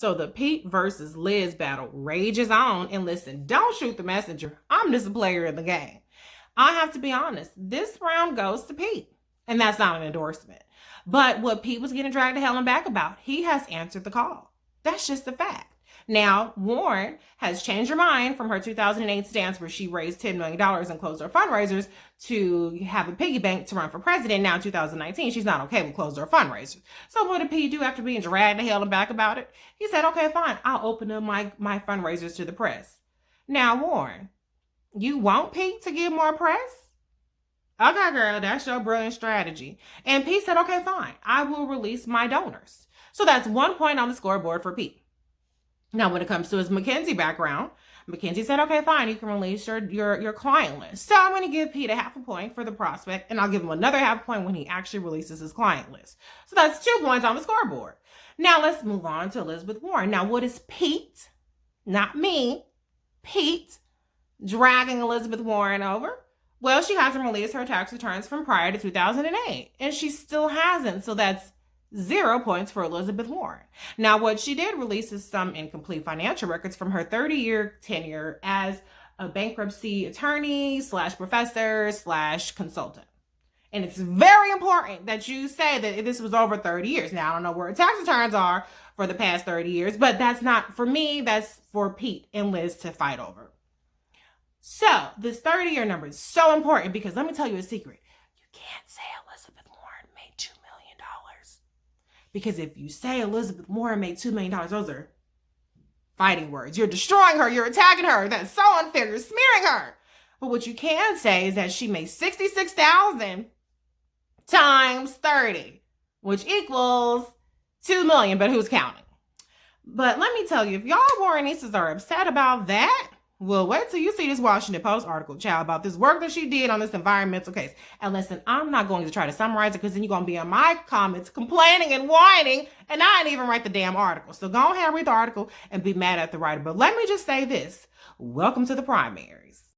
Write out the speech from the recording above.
So the Pete versus Liz battle rages on. And listen, don't shoot the messenger. I'm just a player in the game. I have to be honest. This round goes to Pete. And that's not an endorsement. But what Pete was getting dragged to hell and back about, he has answered the call. That's just a fact. Now, Warren has changed her mind from her 2008 stance where she raised $10 million and closed her fundraisers to have a piggy bank to run for president. Now, in 2019, she's not okay with closed door fundraisers. So what did Pete do after being dragged to hell and back about it? He said, okay, fine, I'll open up my fundraisers to the press. Now, Warren, you want Pete to get more press? Okay, girl, that's your brilliant strategy. And Pete said, okay, fine, I will release my donors. So that's 1 point on the scoreboard for Pete. Now, when it comes to his McKinsey background, McKinsey said, okay, fine, you can release your client list. So I'm going to give Pete a half a point for the prospect, and I'll give him another half point when he actually releases his client list. So that's 2 points on the scoreboard. Now, let's move on to Elizabeth Warren. Now, what is Pete, not me, Pete, dragging Elizabeth Warren over? Well, she hasn't released her tax returns from prior to 2008, and she still hasn't. So that's 0 points for Elizabeth Warren. Now, what she did release is some incomplete financial records from her 30-year tenure as a bankruptcy attorney / professor / consultant. And it's very important that you say that this was over 30 years. Now, I don't know where her tax returns are for the past 30 years, but that's not for me. That's for Pete and Liz to fight over. So this 30-year number is so important because let me tell you a secret. You can't say Elizabeth Warren made $2 million. Because if you say Elizabeth Warren made $2 million, those are fighting words. You're destroying her. You're attacking her. That's so unfair. You're smearing her. But what you can say is that she made $66,000 times 30, which equals $2 million. But who's counting? But let me tell you, if y'all Warrenistas are upset about that, well, wait till you see this Washington Post article, child, about this work that she did on this environmental case. And listen, I'm not going to try to summarize it because then you're going to be in my comments complaining and whining, and I didn't even write the damn article. So go ahead and read the article and be mad at the writer. But let me just say this. Welcome to the primaries.